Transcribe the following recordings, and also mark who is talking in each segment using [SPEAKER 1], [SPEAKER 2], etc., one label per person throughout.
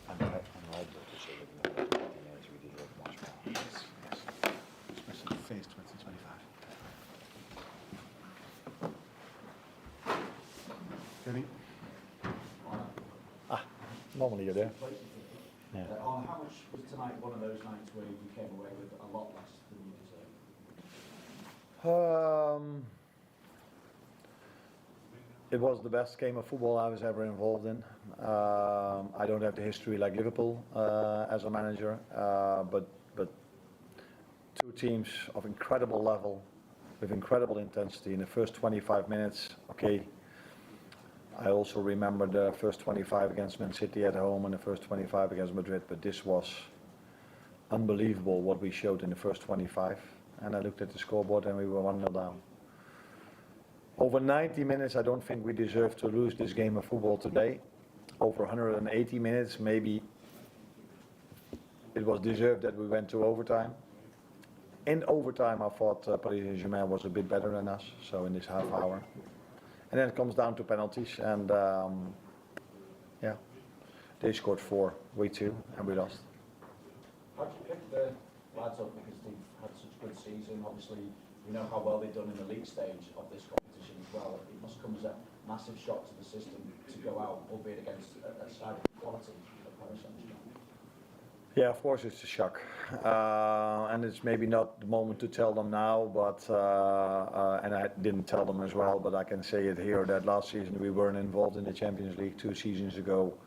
[SPEAKER 1] I'm liable to say that in the 20 minutes we deserve much more.
[SPEAKER 2] Yes. Especially phase 2025. Ready?
[SPEAKER 1] Normally you're there. Yeah.
[SPEAKER 3] Arne, how much was tonight one of those nights where you came away with a lot less than you deserved?
[SPEAKER 1] It was the best game of football I was ever involved in. I don't have the history like Liverpool as a manager, but two teams of incredible level, with incredible intensity in the first 25 minutes. Okay, I also remember the first 25 against Man City at home and the first 25 against Madrid, but this was unbelievable what we showed in the first 25. And I looked at the scoreboard and we were 1-0 down. Over 90 minutes, I don't think we deserve to lose this game of football today. Over 180 minutes, maybe it was deserved that we went to overtime. In overtime, I thought Paris Saint-Germain was a bit better than us, so in this half hour. And then it comes down to penalties, and yeah, they scored 4, we 2, and we lost.
[SPEAKER 3] How do you pick the lads up because they've had such a good season? Obviously, you know how well they've done in the league stage of this competition as well. It must come as a massive shock to the system to go out, albeit against a side of quality of Paris Saint-Germain.
[SPEAKER 1] Yeah, of course it's a shock, and it's maybe not the moment to tell them now, but and I didn't tell them as well, but I can say it here that last season we weren't involved in the Champions League. 2 seasons ago,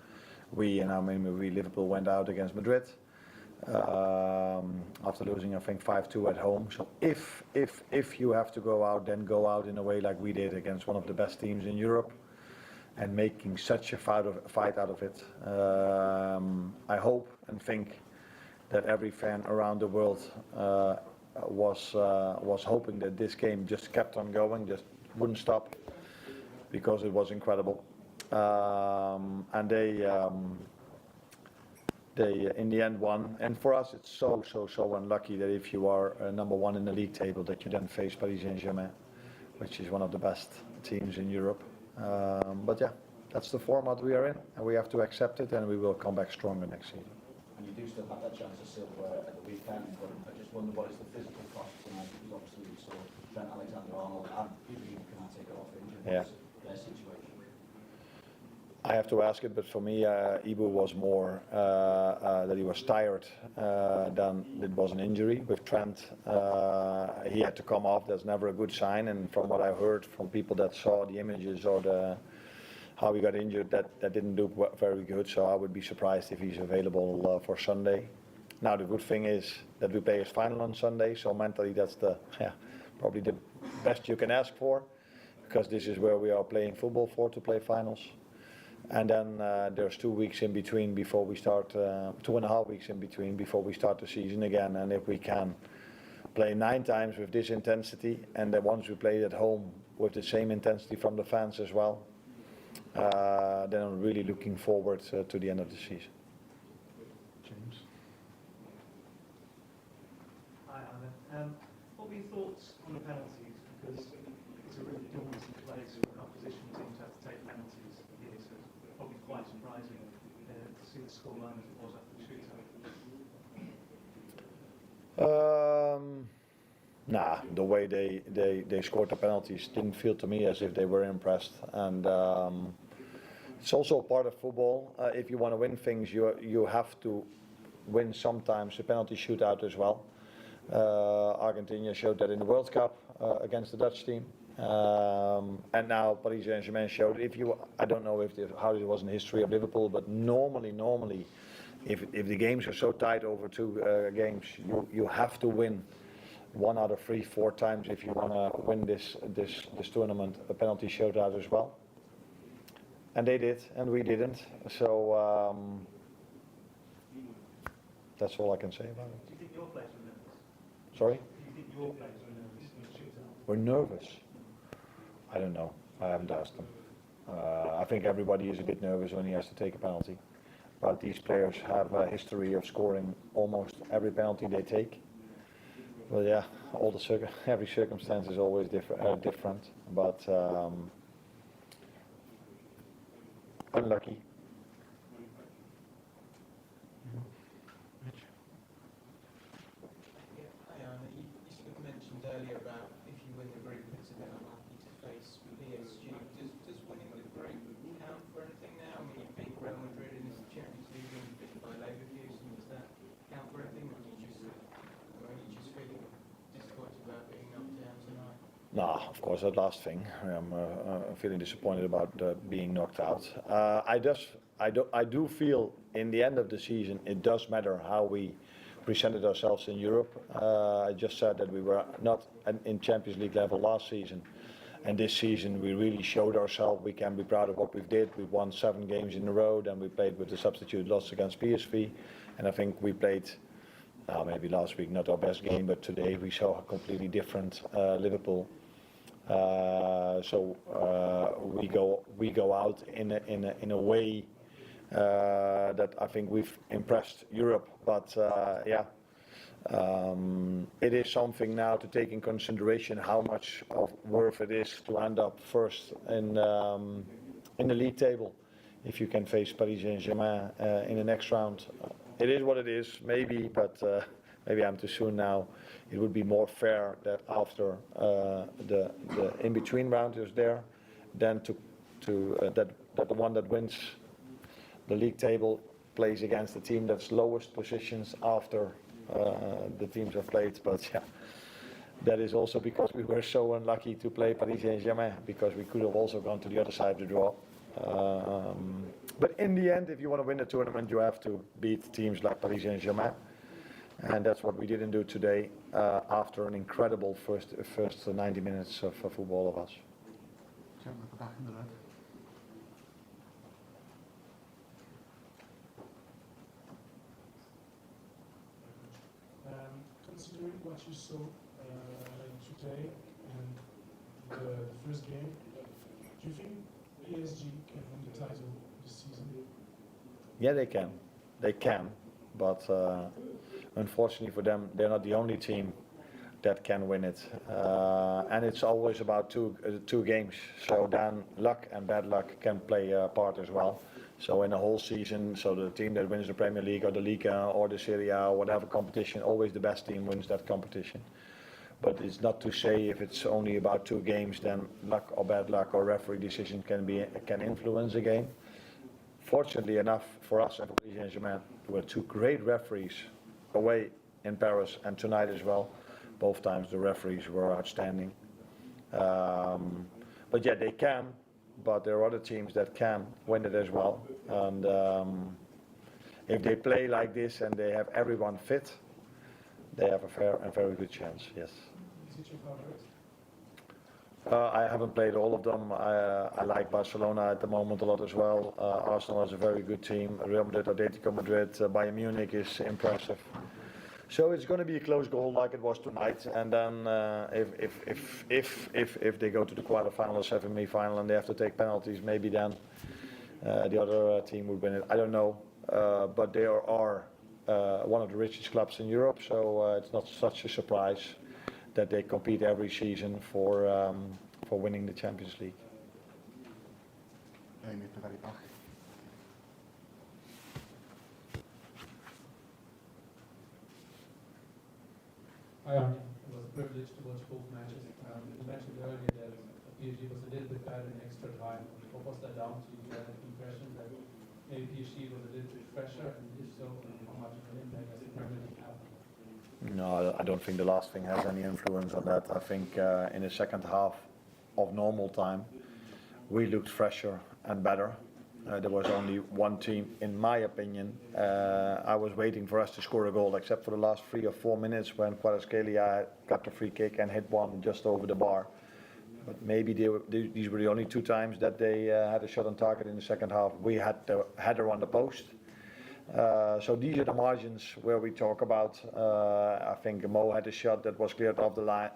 [SPEAKER 1] we Liverpool went out against Madrid after losing I think 5-2 at home. So if you have to go out, then go out in a way like we did against one of the best teams in Europe, and making such a fight out of it. I hope and think that every fan around the world was hoping that this game just kept on going, just wouldn't stop, because it was incredible. And they in the end won. And for us, it's so unlucky that if you are number 1 in the league table, that you then face Paris Saint-Germain, which is one of the best teams in Europe. But yeah, that's the format we are in, and we have to accept it, and we will come back stronger next season.
[SPEAKER 3] And you do still have that chance of silver at the weekend, but I just wonder what is the physical cost tonight, because obviously we saw Trent Alexander-Arnold and even Canate go off injured.
[SPEAKER 1] Yeah.
[SPEAKER 3] Their situation.
[SPEAKER 1] I have to ask it, but for me, Ibu was more that he was tired than it was an injury. With Trent, he had to come off. That's never a good sign. And from what I heard from people that saw the images or how he got injured, that didn't look very good. So I would be surprised if he's available for Sunday. Now the good thing is that we play his final on Sunday. So mentally, that's probably the best you can ask for, because this is where we are playing football for, to play finals. And then there's 2 weeks in between before we start, 2.5 weeks in between before we start the season again. And if we can play 9 times with this intensity, and then once we play at home with the same intensity from the fans as well, then I'm really looking forward to the end of the season.
[SPEAKER 2] James.
[SPEAKER 4] Hi, Arne. What were your thoughts on the penalties? Because it's a really daunting place for an opposition team to have to take penalties here, so it's probably quite surprising to see the scoreline as it was after the shootout.
[SPEAKER 1] Nah, the way they scored the penalties didn't feel to me as if they were impressed, and it's also a part of football. If you want to win things, you have to win sometimes a penalty shootout as well. Argentina showed that in the World Cup against the Dutch team, and now Paris Saint-Germain showed. I don't know how it was in the history of Liverpool, but normally, if the games are so tight over 2 games, you have to win 1 out of 3, 4 times if you want to win this tournament, a penalty shootout as well. And they did, and we didn't. So that's all I can say about it.
[SPEAKER 4] Do you think your players were nervous?
[SPEAKER 1] Sorry?
[SPEAKER 4] Do you think your players were nervous in the shootout?
[SPEAKER 1] We're nervous. I don't know. I haven't asked them. I think everybody is a bit nervous when he has to take a penalty. But these players have a history of scoring almost every penalty they take. Well, yeah, every circumstance is always different. But unlucky.
[SPEAKER 2] Rich?
[SPEAKER 5] You sort of mentioned earlier about if you win the group, it's a bit unlucky to face PSG. Does winning the group count for anything now? I mean, you beat Real Madrid in the Champions League and beat by Leverkusen. Does that count for anything, or are you just feeling disappointed about being knocked down tonight?
[SPEAKER 1] No, of course, that last thing. I'm feeling disappointed about being knocked out. I do feel in the end of the season it does matter how we presented ourselves in Europe. I just said that we were not in Champions League level last season, and this season we really showed ourselves. We can be proud of what we did. We won 7 games in a row, and we played with the substitute loss against PSG, and I think we played. Maybe last week not our best game, but today we saw a completely different Liverpool. So we go out in a way that I think we've impressed Europe. But it is something now to take in consideration how much of worth it is to end up first in the league table. If you can face Paris Saint-Germain in the next round, it is what it is. Maybe, but maybe I'm too soon now. It would be more fair that after the in-between round is there, then that the one that wins the league table plays against the team that's lowest positions after the teams have played. But yeah, that is also because we were so unlucky to play Paris Saint-Germain, because we could have also gone to the other side to draw. But in the end, if you want to win the tournament, you have to beat teams like Paris Saint-Germain. And that's what we didn't do today after an incredible first 90 minutes of football of us.
[SPEAKER 2] Gentleman at the back in the red.
[SPEAKER 6] Considering what you saw today and the first game, do you think PSG can win the title this season?
[SPEAKER 1] Yeah, they can. They can. But unfortunately for them, they're not the only team that can win it. And it's always about two games. So then luck and bad luck can play a part as well. So in the whole season, so the team that wins the Premier League or the Liga or the Serie A or whatever competition, always the best team wins that competition. But it's not to say if it's only about 2 games, then luck or bad luck or referee decision can influence a game. Fortunately enough for us at Paris Saint-Germain, there were 2 great referees away in Paris and tonight as well. Both times the referees were outstanding. But yeah, they can, but there are other teams that can win it as well. And if they play like this and they have everyone fit, they have a fair and very good chance, yes.
[SPEAKER 6] Is it your favorite?
[SPEAKER 1] I haven't played all of them. I like Barcelona at the moment a lot as well. Arsenal is a very good team. Real Madrid, Atletico Madrid, Bayern Munich is impressive. So it's going to be a close goal like it was tonight. And then if they go to the quarterfinal or semi-final and they have to take penalties, maybe then the other team would win it. I don't know. But they are one of the richest clubs in Europe, so it's not such a surprise that they compete every season for winning the Champions League.
[SPEAKER 2] Amy at the very back.
[SPEAKER 7] Hi Arne, it was a privilege to watch both matches. You mentioned earlier that PSG was a little bit better in extra time. What was that down to? You had the impression that maybe PSG was a little bit fresher, and if so, how much of an impact does it really have?
[SPEAKER 1] No, I don't think the last thing has any influence on that. I think in the second half of normal time, we looked fresher and better. There was only one team, in my opinion. I was waiting for us to score a goal, except for the last 3 or 4 minutes when Kvaratskhelia got the free kick and hit one just over the bar. But maybe these were the only 2 times that they had a shot on target in the second half. We had the header on the post. So these are the margins where we talk about. I think Mo had a shot that was cleared off the line.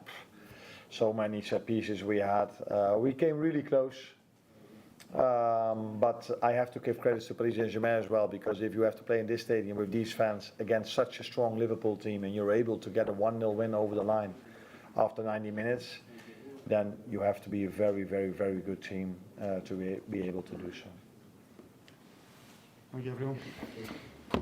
[SPEAKER 1] So many set pieces we had. We came really close. But I have to give credit to Paris Saint-Germain as well, because if you have to play in this stadium with these fans against such a strong Liverpool team and you're able to get a 1-0 win over the line after 90 minutes, then you have to be a very, very, very good team to be able to do so.
[SPEAKER 2] Thank you, everyone.
[SPEAKER 3] Thank you.